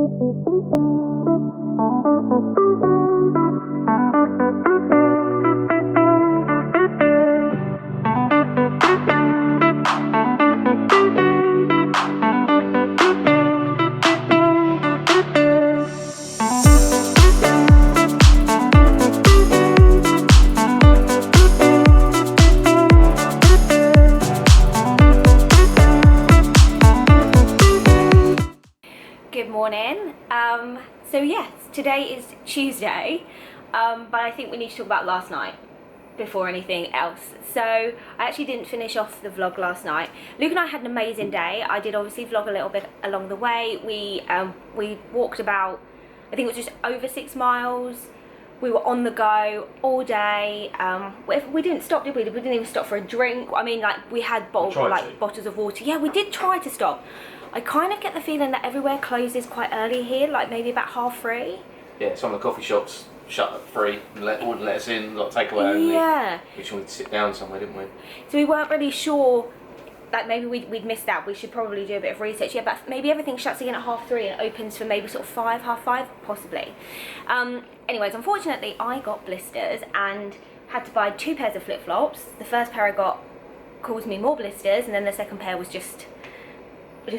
Good morning. So yes, today is Tuesday, but I think we need to talk about last night before anything else. So I actually didn't finish off the vlog last night. Luke and I had an amazing day. I did obviously vlog a little bit along the way. We walked about, I think it was just over 6 miles. We were on the go all day. We didn't stop, did we? We didn't even stop for a drink. I mean, like, we had bottles of water. Yeah, we did try to stop. I kind of get the feeling that everywhere closes quite early here, like maybe about 3:30. Yeah, some of the coffee shops shut at 3 and wouldn't let us in, like takeaway only. Yeah. Which we wanted to sit down somewhere, didn't we? So we weren't really sure, like maybe we'd missed out. We should probably do a bit of research. Yeah, but maybe everything shuts again at 3:30 and opens for maybe sort of 5, half 5, possibly. Anyways, unfortunately, I got blisters and had to buy 2 pairs of flip-flops. The first pair I got caused me more blisters, and then the second pair was just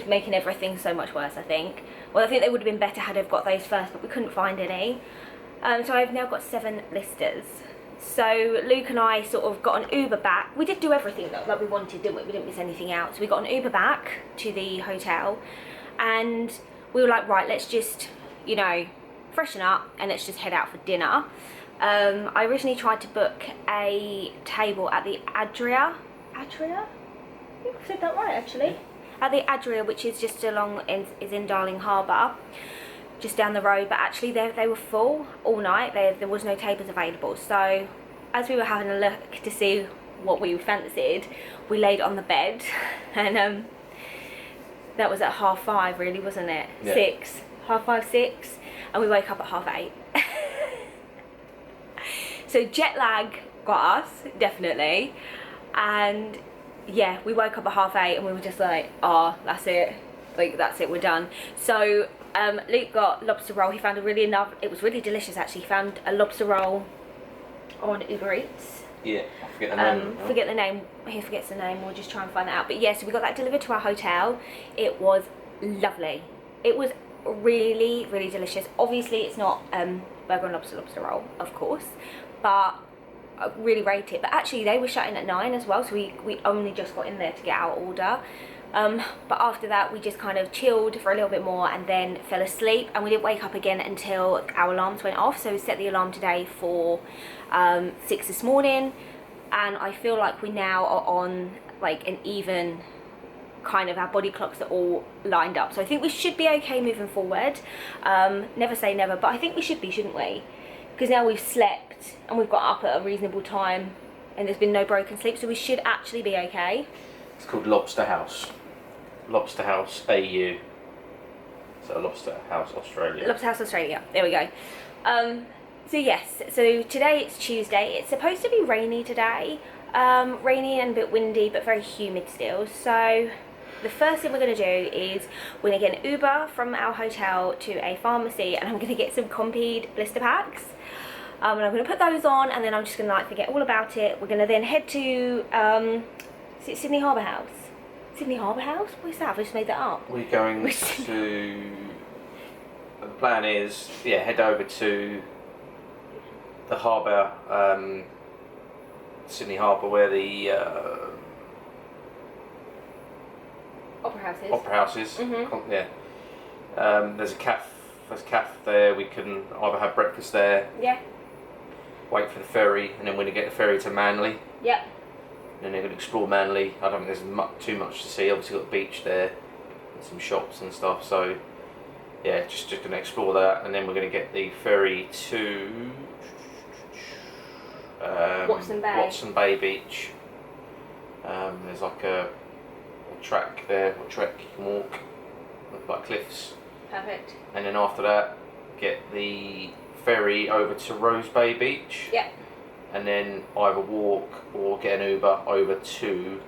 making everything so much worse, I think. Well, I think they would have been better had I got those first, but we couldn't find any. So I've now got 7 blisters. So Luke and I sort of got an Uber back. We did do everything that we wanted, didn't we? We didn't miss anything out. So we got an Uber back to the hotel, and we were like, right, let's just, you know, freshen up and let's just head out for dinner. I originally tried to book a table at the Adria? I think I said that right, actually. At the Adria, which is just is in Darling Harbour, just down the road, but actually they were full all night. There was no tables available. So as we were having a look to see what we fancied, we laid on the bed, and that was at 5:30, really, wasn't it? Yeah. 6, 5:30, 6, and we woke up at 8:30. So jet lag got us, definitely, and yeah, we woke up at 8:30 and we were just like, oh, that's it, like, that's it, we're done. So Luke got lobster roll. He found it was really delicious, actually. He found a lobster roll on Uber Eats. Yeah, I forget the name. He forgets the name. We'll just try and find that out. But yeah, so we got that delivered to our hotel. It was lovely. It was really, really delicious. Obviously it's not burger and lobster roll, of course, but I really rate it. But actually they were shutting at 9 as well, so we only just got in there to get our order. But after that we just kind of chilled for a little bit more and then fell asleep, and we didn't wake up again until our alarms went off. So we set the alarm today for 6 this morning, and I feel like we now are on like an even kind of, our body clocks are all lined up, so I think we should be okay moving forward. Never say never, but I think we should be, shouldn't we? Because now we've slept and we've got up at a reasonable time and there's been no broken sleep, so we should actually be okay. It's called Lobster House. Lobster House AU. So Lobster House Australia. Lobster House Australia, there we go. So yes, so today it's Tuesday. It's supposed to be rainy today. Rainy and a bit windy, but very humid still. So the first thing we're going to do is we're going to get an Uber from our hotel to a pharmacy, and I'm going to get some Compeed blister packs. And I'm going to put those on, and then I'm just going to like forget all about it. We're going to then head to is it Sydney Harbour House? Sydney Harbour House? What is that? I've just made that up. We're going to... The plan is, yeah, head over to the harbour, Sydney Harbour, where the Opera House is. Mm-hmm. Yeah. There's a cafe there. We can either have breakfast there. Yeah. Wait for the ferry, and then we're going to get the ferry to Manly. Yep. And then they're going to explore Manly. I don't think there's too much to see. Obviously got the beach there, and some shops and stuff. So yeah, just going to explore that, and then we're going to get the ferry to Watson Bay Beach. There's like a track there, a track you can walk, with like cliffs. Perfect. And then after that, get the ferry over to Rose Bay Beach. Yep. And then either walk or get an Uber over to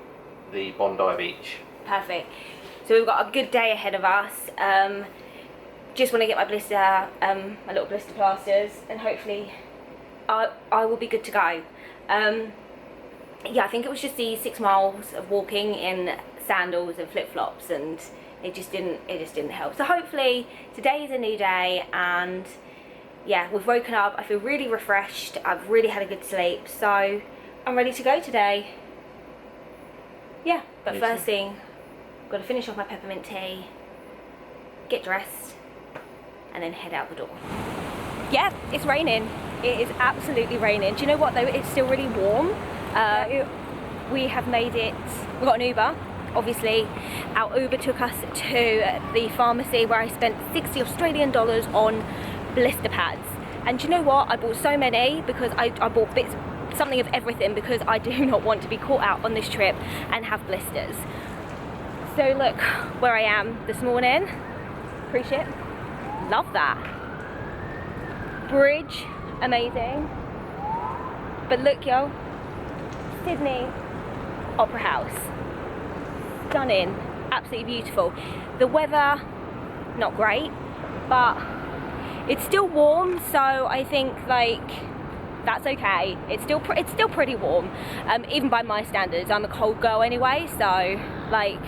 the Bondi Beach. Perfect. So we've got a good day ahead of us. just want to get my blister, my little blister plasters, and hopefully I will be good to go. Yeah, I think it was just the 6 miles of walking in sandals and flip-flops, and it just didn't help. So hopefully today is a new day, and yeah, we've woken up. I feel really refreshed. I've really had a good sleep, so I'm ready to go today. Yeah, but first thing, I've got to finish off my peppermint tea, get dressed, and then head out the door. Yeah, it's raining. It is absolutely raining. Do you know what though? It's still really warm. We have made it. We got an Uber. Obviously, our Uber took us to the pharmacy where I spent 60 Australian dollars on blister pads. And do you know what? I bought so many because I bought something of everything, because I do not want to be caught out on this trip and have blisters. So look where I am this morning. Cruise ship. Love that. Bridge, amazing. But look, yo, Sydney Opera House. Stunning, absolutely beautiful. The weather, not great, but it's still warm, so I think like that's okay. It's still pretty warm, even by my standards. I'm a cold girl anyway, so like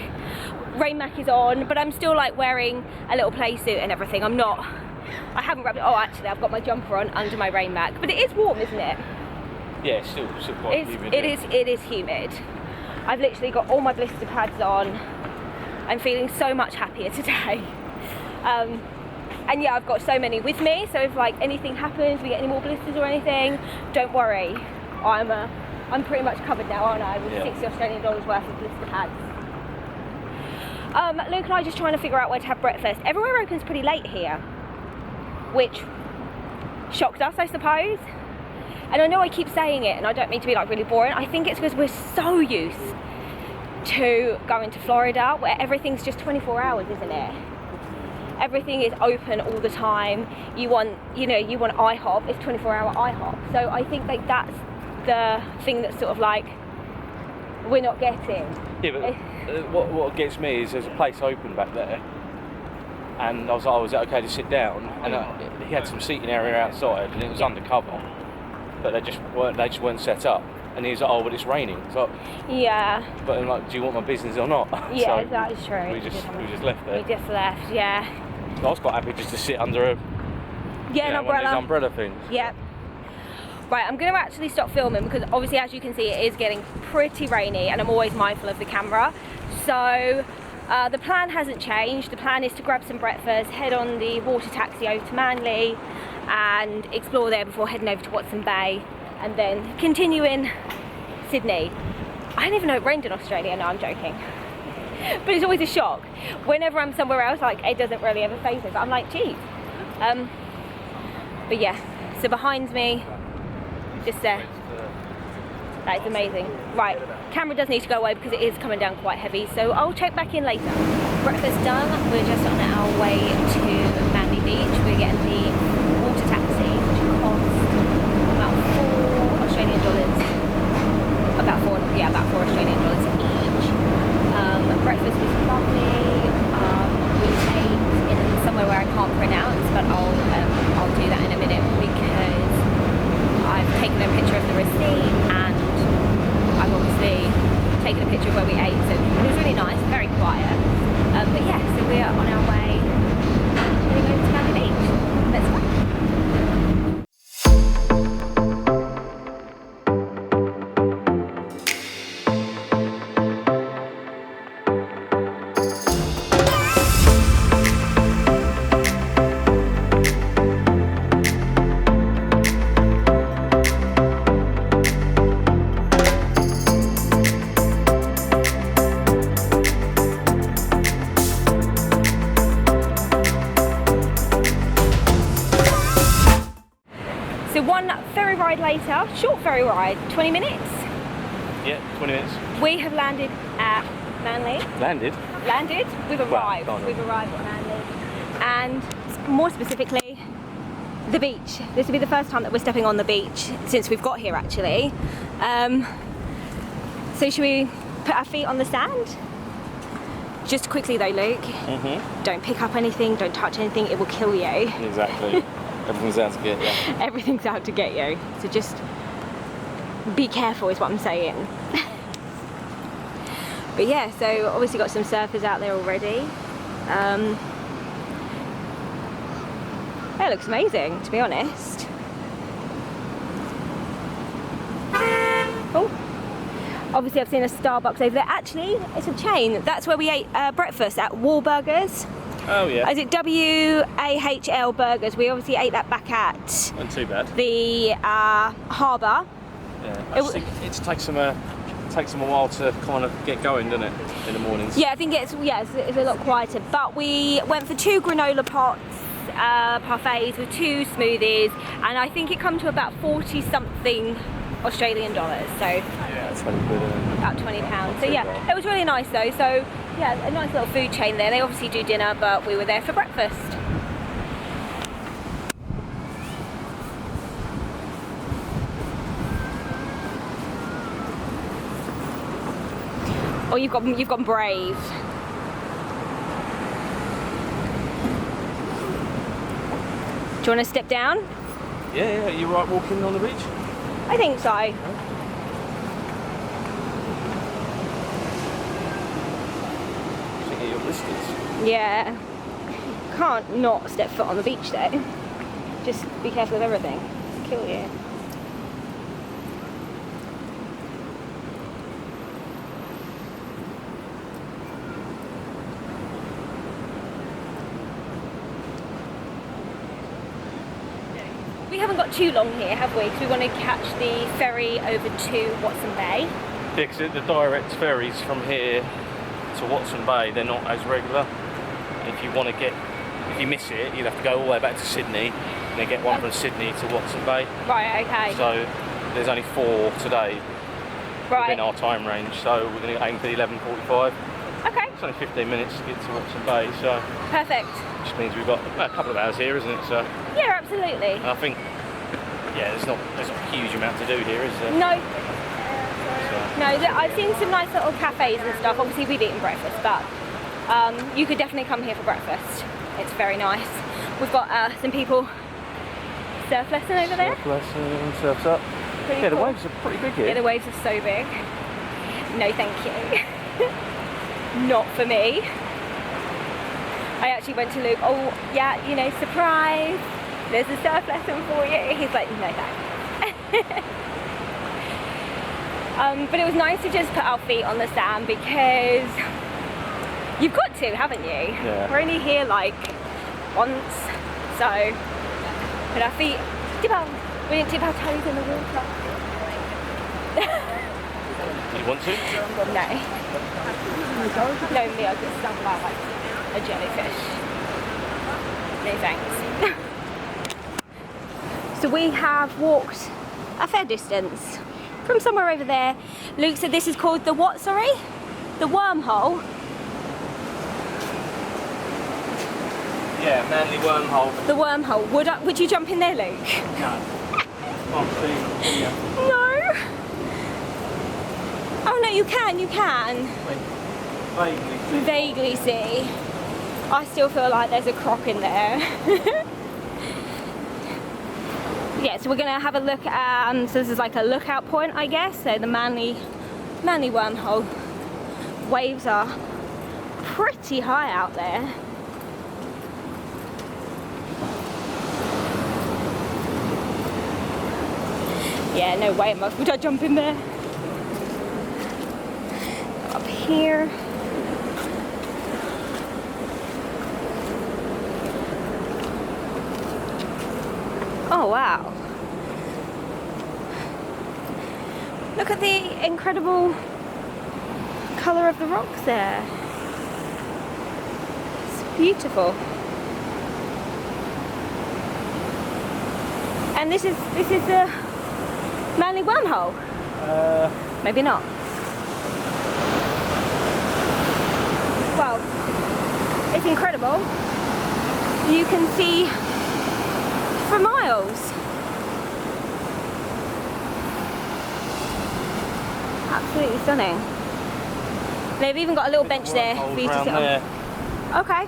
rain mac is on, but I'm still like wearing a little play suit and everything. I haven't wrapped it. Oh, actually, I've got my jumper on under my rain mac, but it is warm, isn't it? Yeah, it's still quite humid. It is humid. I've literally got all my blister pads on. I'm feeling so much happier today. And yeah, I've got so many with me, so if like anything happens, we get any more blisters or anything, don't worry. I'm pretty much covered now, aren't I, with 60 Australian dollars worth of blister pads. Luke and I are just trying to figure out where to have breakfast. Everywhere opens pretty late here, which shocked us, I suppose. And I know I keep saying it, and I don't mean to be like really boring. I think it's because we're so used to going to Florida, where everything's just 24 hours, isn't it? Everything is open all the time. You want IHOP, it's 24-hour IHOP. So I think like that's the thing that's sort of like we're not getting. Yeah, but what gets me is there's a place open back there, and I was like, oh, is it okay to sit down? And he had some seating area outside, and it was undercover, but they just weren't set up. And he was like, oh, but it's raining. So yeah. But I'm like, do you want my business or not? Yeah, so that is true. We just left there. We just left, yeah. So I was quite happy just to sit under an umbrella. One of these umbrella things. Yeah. Right, I'm going to actually stop filming because obviously, as you can see, it is getting pretty rainy, and I'm always mindful of the camera. So the plan hasn't changed. The plan is to grab some breakfast, head on the water taxi over to Manly, and explore there before heading over to Watson Bay, and then continue in Sydney. I didn't even know it rained in Australia. No, I'm joking. But it's always a shock. Whenever I'm somewhere else, like, it doesn't really ever faze me, but I'm like, geez. But yeah, so behind me, just there. That is amazing. Right, camera does need to go away because it is coming down quite heavy, so I'll check back in later. Breakfast done. We're just on our way to Manly Beach. We're getting the water taxi, which costs about $4 Australian dollars. About $4 Australian dollars each. Breakfast was lovely. We ate in somewhere where I can't pronounce, but I'll do that in a minute because I've taken a picture of the receipt and I've obviously taken a picture of where we ate, so it was really nice, very quiet. But yeah, so we are on our way heading over to Manly Beach. Let's go. So one ferry ride later, short ferry ride, 20 minutes. Yeah, 20 minutes. We have landed at Manly. Landed? Landed? We've arrived. Well, we've arrived at Manly. And more specifically, the beach. This will be the first time that we're stepping on the beach since we've got here, actually. So should we put our feet on the sand? Just quickly though, Luke, don't pick up anything, don't touch anything, it will kill you. Exactly. Everything's out to get you. Everything's out to get you. So just be careful is what I'm saying. But yeah, so obviously got some surfers out there already. It looks amazing, to be honest. Oh, obviously I've seen a Starbucks over there. Actually, it's a chain. That's where we ate breakfast at Wahlburgers. Oh yeah. Is it WAHL Burgers? We obviously ate that back at Not too bad. the harbour. Yeah. I just think it takes them a while to kind of get going, doesn't it, in the mornings? Yeah, I think it's a lot quieter. But we went for 2 granola pots, parfaits with 2 smoothies, and I think it come to about 40 something Australian dollars. So yeah, 20 quid. About £20. So yeah, it was really nice though. So yeah, a nice little food chain there. They obviously do dinner, but we were there for breakfast. Oh, you've gone brave. Do you want to step down? Yeah, you right walking on the beach? I think so. I think you're blisters. Yeah. Can't not step foot on the beach though. Just be careful of everything. It'll kill you. We haven't got too long here, have we? Because we want to catch the ferry over to Watson Bay. Yeah, because the direct ferries from here to Watson Bay, they're not as regular. If you miss it, you'll have to go all the way back to Sydney, and then get one from Sydney to Watson Bay. Right, okay. So there's only 4 today Right. within our time range, so we're going to aim for the 11:45. Okay, It's only 15 minutes to get to Watson Bay, so perfect. which means we've got a couple of hours here, isn't it? So Yeah, absolutely. and I think, yeah, there's not a huge amount to do here, is there? No, So, no, I've seen some nice little cafes and stuff. Obviously we've eaten breakfast, but you could definitely come here for breakfast. It's very nice. We've got some people surf lesson over there. surf lesson, surf's up. Pretty Yeah, the cool. waves are pretty big here. Yeah, the waves are so big. No, thank you. Not for me. I actually went to Luke, oh yeah, you know, surprise, there's a surf lesson for you. He's like, no thanks. But it was nice to just put our feet on the sand because you've got to, haven't you? Yeah. We're only here like once, so put our feet, we didn't dip our toes in the water. You want to? No. No, me, I get stung by like a jellyfish. No thanks. So we have walked a fair distance from somewhere over there. Luke said this is called the what, sorry? The wormhole. Yeah, Manly wormhole. The wormhole. Would you jump in there, Luke? No. Can't see. Yeah. No. Oh no, you can. Vaguely see. I still feel like there's a croc in there. Yeah, so we're gonna have a look at, so this is like a lookout point, I guess. So the Manly wormhole. Waves are pretty high out there. Yeah, no way would I jump in there. Up here. Oh wow. Look at the incredible colour of the rocks there. It's beautiful. And this is the Manly wormhole? Maybe not. Well, it's incredible. You can see for miles. Absolutely stunning. They've even got a little bench there for you to sit on. Okay.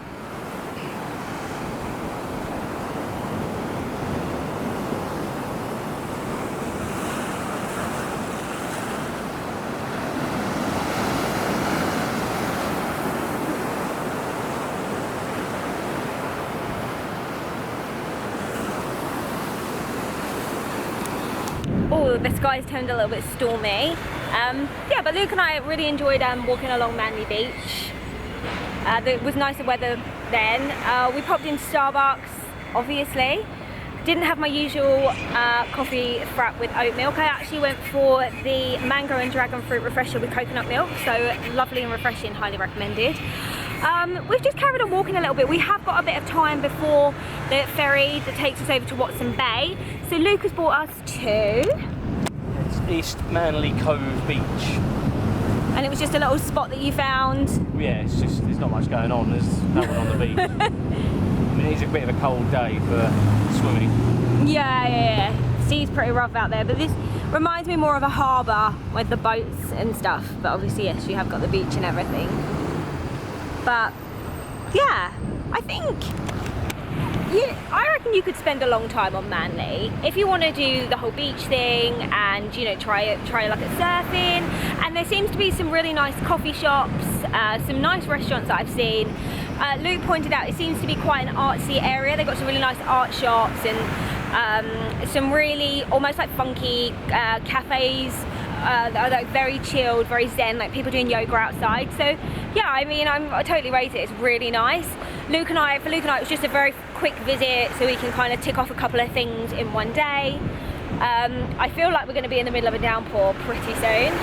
Oh, the sky's turned a little bit stormy. Yeah, but Luke and I really enjoyed walking along Manly Beach. It was nicer weather then. We popped into Starbucks, obviously. Didn't have my usual coffee frap with oat milk. I actually went for the mango and dragon fruit refresher with coconut milk, so lovely and refreshing, highly recommended. We've just carried on walking a little bit. We have got a bit of time before the ferry that takes us over to Watson Bay. So Luke has brought us to... It's East Manly Cove Beach. And it was just a little spot that you found? Yeah, it's just, there's not much going on. There's no one on the beach. I mean, it is a bit of a cold day for swimming. Yeah. Sea's pretty rough out there, but this reminds me more of a harbour with the boats and stuff. But obviously, yes, you have got the beach and everything. But yeah, I think I reckon you could spend a long time on Manly if you want to do the whole beach thing and, you know, try a look at surfing. And there seems to be some really nice coffee shops, some nice restaurants that I've seen. Luke pointed out it seems to be quite an artsy area. They've got some really nice art shops and some really almost like funky cafes that are like very chilled, very zen, like people doing yoga outside. So yeah, I mean, I totally rate it. It's really nice. For Luke and I, it was just a very quick visit, so we can kind of tick off a couple of things in one day. I feel like we're going to be in the middle of a downpour pretty soon.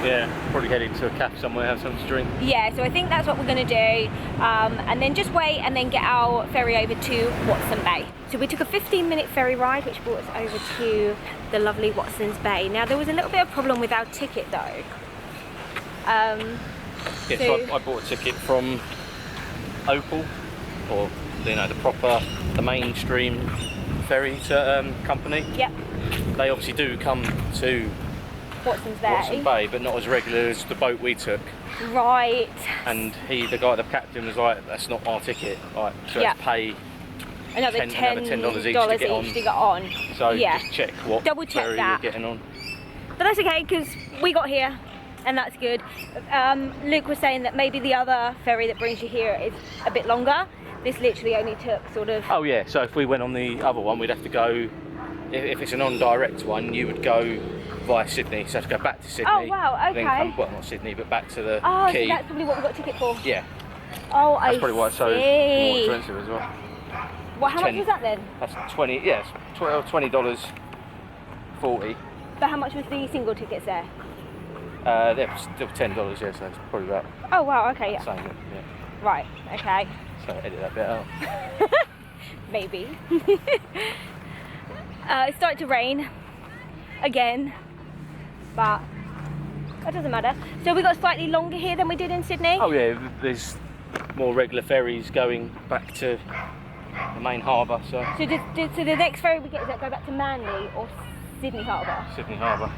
Yeah, probably heading to a cafe somewhere, have something to drink. Yeah, so I think that's what we're going to do, and then just wait and then get our ferry over to Watson Bay. So we took a 15-minute ferry ride which brought us over to the lovely Watson's Bay. Now there was a little bit of problem with our ticket though. Yeah, so I bought a ticket from Opal, or you know, the mainstream ferry company. Yep. They obviously do come to Watson Bay, but not as regular as the boat we took. Right. And the captain was like, "That's not our ticket. Like, so let's pay another $10 each to get on. So just check what ferry you're getting on. But that's okay because we got here, and that's good. Luke was saying that maybe the other ferry that brings you here is a bit longer. This literally only took sort of... Oh yeah, so if we went on the other one, we'd have to go, if it's a non-direct one, you would go via Sydney, so have to go back to Sydney. Oh wow, okay. Then come, well, not Sydney, but back to the quay. So that's probably what we got a ticket for? Yeah. Oh, that's probably why it's so more expensive as well. Well, how much was that then? That's $20.40. But how much was the single tickets there? They're still $10, yeah, so it's probably about... Oh wow, okay, yeah. Same, yeah. Right, okay. So edit that bit out. Maybe. It started to rain again, but that doesn't matter. So we got slightly longer here than we did in Sydney? Oh yeah, there's more regular ferries going back to the main harbour. So the next ferry we get, is that go back to Manly or Sydney Harbour? Sydney Harbour.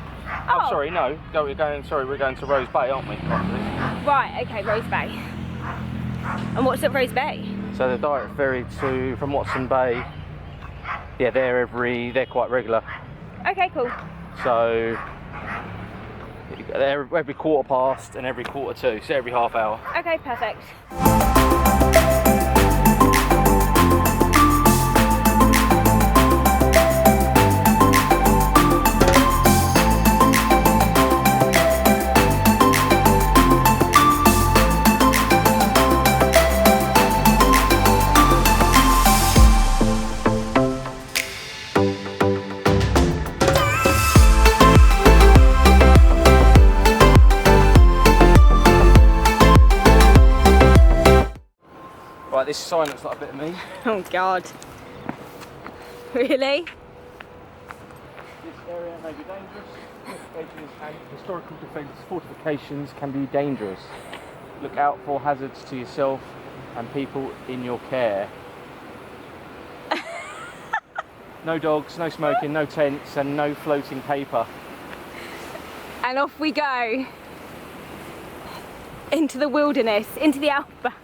Oh, sorry, no. We're going to Rose Bay, aren't we? Right, okay, Rose Bay. And what's at Rose Bay? So the direct ferry from Watson Bay, yeah, they're quite regular. Okay, cool. So they're every 1/4 and every 1/4 to, so every half hour. Okay, perfect. Right, this sign looks like a bit of me. Oh God. Really? This area may be dangerous. Historical defence fortifications can be dangerous. Look out for hazards to yourself and people in your care. No dogs, no smoking, no tents, and no floating paper. And off we go. into the wilderness, into the outback.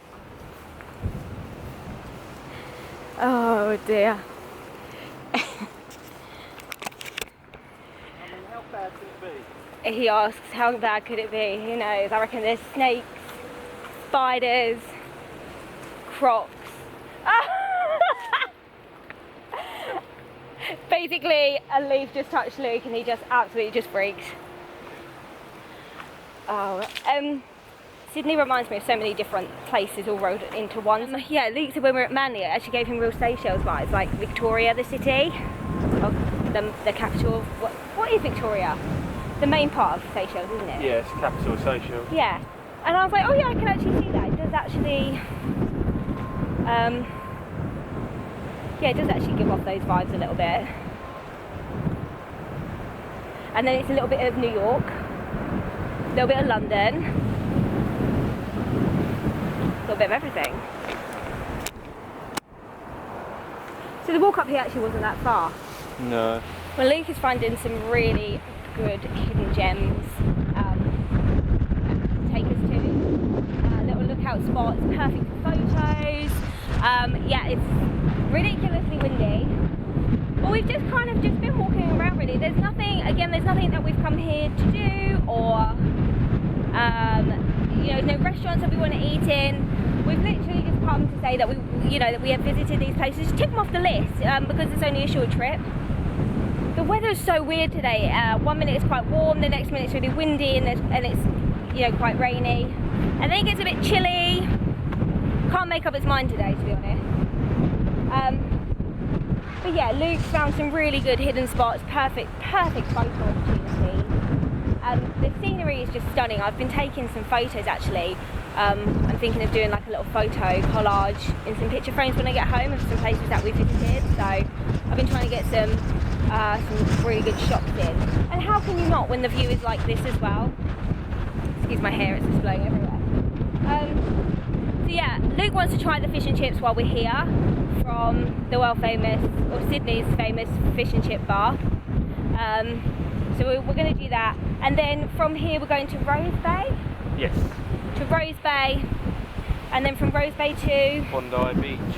Oh dear. How bad could it be? He asks, how bad could it be? Who knows? I reckon there's snakes, spiders, crocs. Basically, a leaf just touched Luke and he just absolutely just freaked. Oh, Sydney reminds me of so many different places all rolled into one. Yeah, Luke said when we were at Manly, it actually gave him real Seychelles vibes, like Victoria, the city, the capital. What is Victoria? The main part of Seychelles, isn't it? Yeah, it's the capital of Seychelles. Yeah, and I was like, oh yeah, I can actually see that. It does actually, yeah, it does actually give off those vibes a little bit. And then it's a little bit of New York, a little bit of London, a little bit of everything. So the walk up here actually wasn't that far. No. Well, Luke is finding some really good hidden gems to take us to. Little lookout spots, perfect for photos. Yeah, it's ridiculously windy. Well, we've just kind of just been walking around really. There's nothing that we've come here to do, or you know, there's no restaurants that we want to eat in. We've literally just come to say that we have visited these places, just tick them off the list because it's only a short trip. The weather's so weird today. 1 minute it's quite warm, the next minute it's really windy, and it's quite rainy, and then it gets a bit chilly. Can't make up its mind today, to be honest. But yeah, Luke's found some really good hidden spots, perfect photo opportunity. The scenery is just stunning. I've been taking some photos actually. I'm thinking of doing like a little photo collage in some picture frames when I get home of some places that we visited. So I've been trying to get some really good shots in. And how can you not when the view is like this as well? Excuse my hair, it's just blowing everywhere. So yeah, Luke wants to try the fish and chips while we're here from the world famous, or Sydney's famous fish and chip bar. So we're going to do that, and then from here we're going to Rose Bay. Yes. To Rose Bay, and then from Rose Bay to Bondi Beach.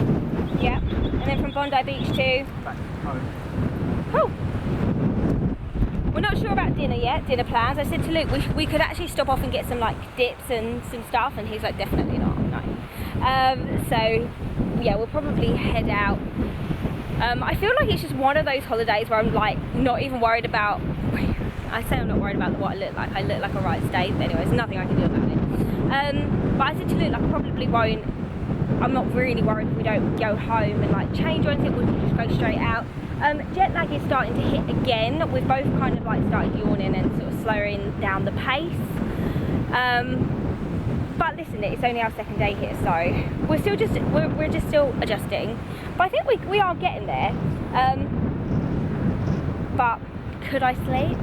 Yeah, and then from Bondi Beach to Back home. Cool. We're not sure about dinner yet, dinner plans. I said to Luke we could actually stop off and get some like dips and some stuff, and he's like, definitely not. No. So yeah, we'll probably head out. I feel like it's just one of those holidays where I'm like not even worried about. I say I'm not worried about what I look like. I look like a right state, but anyway, there's nothing I can do about it. But I said to Luke, like, I probably won't. I'm not really worried if we don't go home and like change or anything. We'll just go straight out. Jet lag is starting to hit again. We've both kind of like started yawning and sort of slowing down the pace. But listen, it's only our second day here, so we're just still adjusting. But I think we are getting there. But could I sleep?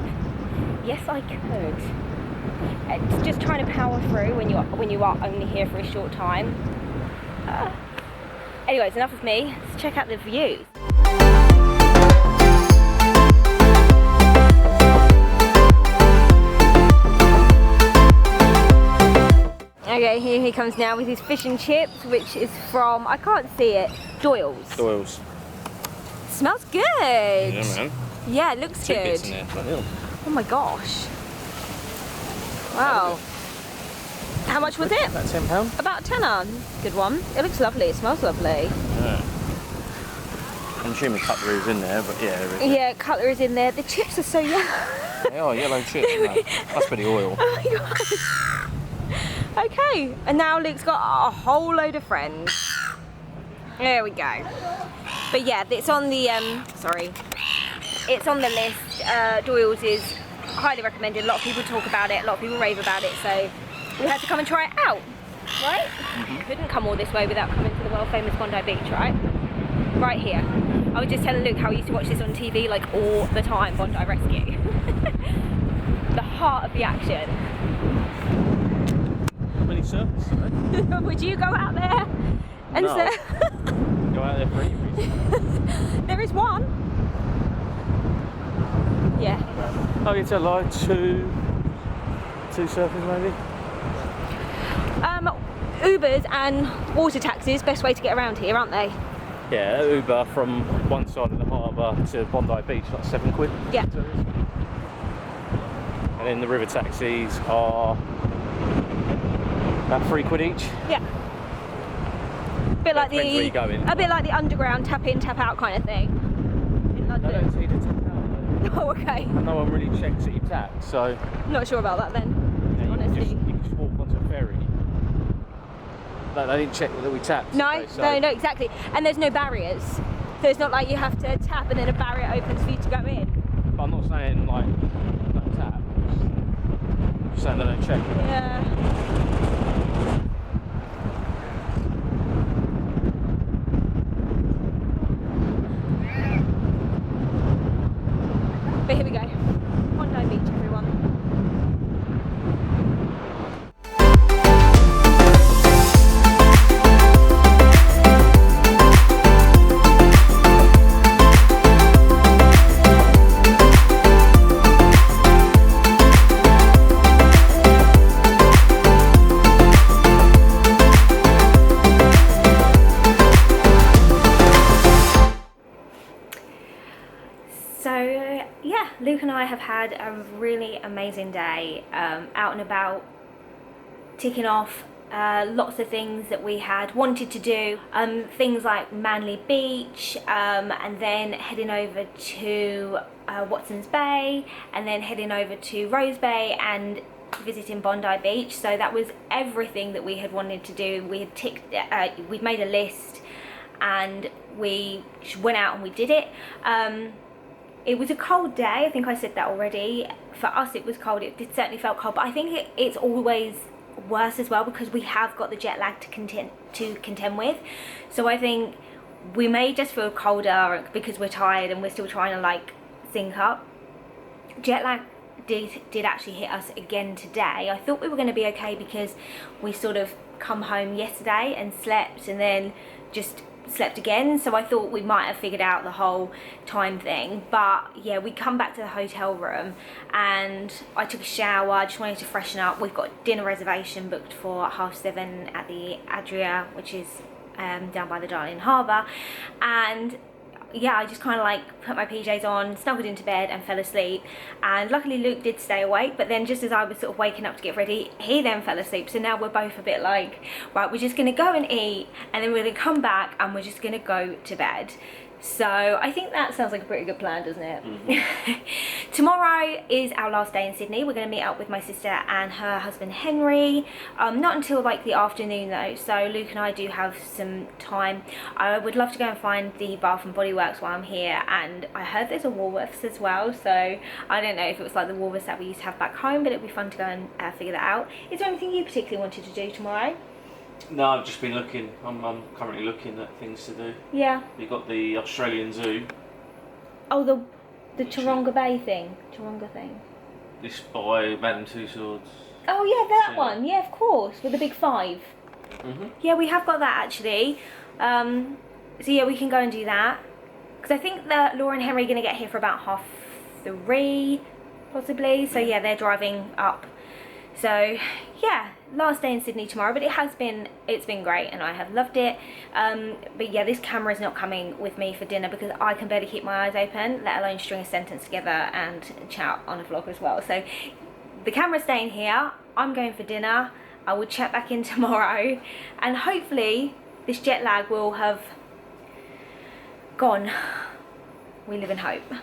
Yes, I could. It's just trying to power through when you are only here for a short time. Anyways, enough of me. Let's check out the views. Okay, here he comes now with his fish and chips, which is from, I can't see it, Doyle's. Doyle's. Smells good. Yeah, man. Yeah, it looks Two good. bits in there. Oh my gosh. Wow. How much was it? About £10. About a tenner. Good one. It looks lovely. It smells lovely. Yeah. I'm assuming cutlery's in there, but yeah, there is. Yeah, cutlery's in there. The chips are so yellow. They are yellow chips. No, must be the oil. Oh my gosh. Okay, and now Luke's got a whole load of friends. There we go. But yeah, it's on the it's on the list. Doyle's is highly recommended. A lot of people talk about it. A lot of people rave about it. So we had to come and try it out, right? Couldn't come all this way without coming to the world famous Bondi Beach, right? Right here. I was just telling Luke how I used to watch this on TV like all the time. Bondi Rescue. The heart of the action. Many surfers today. Would you go out there and No. surf? Go out there for any reason. There is one. Yeah. Oh, it's a lie, two surfers maybe. Ubers and water taxis, best way to get around here, aren't they? Yeah, Uber from one side of the harbour to Bondi Beach, like £7. Yeah. And then the river taxis are about £3 each. Yeah. Bit like Depends where you're going. a bit like the underground tap in, tap out kind of thing in I London. don't see the tap out Oh, okay. though. No one really checks that you tap, so Not sure about that then. yeah, Honestly. you can just walk onto a ferry. They didn't check that we tapped. No, did they? no, exactly. And there's no barriers. So it's not like you have to tap and then a barrier opens for you to go in. But I'm not saying like don't tap. I'm just saying they don't check. Yeah. But here we go. Bondi Beach, everyone. So yeah, Luke and I have had a really amazing day, out and about, ticking off lots of things that we had wanted to do, things like Manly Beach, and then heading over to Watson's Bay, and then heading over to Rose Bay and visiting Bondi Beach. So that was everything that we had wanted to do. We had ticked, we'd made a list and we went out and we did it. It was a cold day, I think I said that already. For us it was cold, it certainly felt cold, but I think it's always worse as well because we have got the jet lag to contend with. So I think we may just feel colder because we're tired and we're still trying to like sync up. Jet lag did actually hit us again today. I thought we were going to be okay because we sort of come home yesterday and slept and then just slept again, so I thought we might have figured out the whole time thing. But yeah, we come back to the hotel room and I took a shower. I just wanted to freshen up. We've got dinner reservation booked for 7:30 at the Adria, which is down by the Darling Harbour, and yeah, I just kind of like put my PJs on, snuggled into bed and fell asleep. And luckily Luke did stay awake, but then just as I was sort of waking up to get ready, he then fell asleep. So now we're both a bit like, right, we're just gonna go and eat and then we're gonna come back and we're just gonna go to bed. So I think that sounds like a pretty good plan, doesn't it? Mm-hmm. Tomorrow is our last day in Sydney. We're going to meet up with my sister and her husband Henry. Not until like the afternoon though, so Luke and I do have some time. I would love to go and find the Bath and Body Works while I'm here, and I heard there's a Woolworths as well, so I don't know if it was like the Woolworths that we used to have back home, but it'd be fun to go and figure that out. Is there anything you particularly wanted to do tomorrow? No, I've just been looking. I'm currently looking at things to do. Yeah. We've got the Australian Zoo. Oh, the Taronga Bay thing. Taronga thing. This by Man and Two Swords. Oh yeah, that one. Yeah, of course, with the big 5. Mhm. Yeah, we have got that actually. So yeah, we can go and do that. Because I think that Laura and Henry are going to get here for about 3:30, possibly. So yeah, they're driving up. So yeah, last day in Sydney tomorrow, but it's been great and I have loved it. But yeah, this camera is not coming with me for dinner because I can barely keep my eyes open, let alone string a sentence together and chat on a vlog as well. So the camera's staying here. I'm going for dinner. I will check back in tomorrow and hopefully this jet lag will have gone. We live in hope.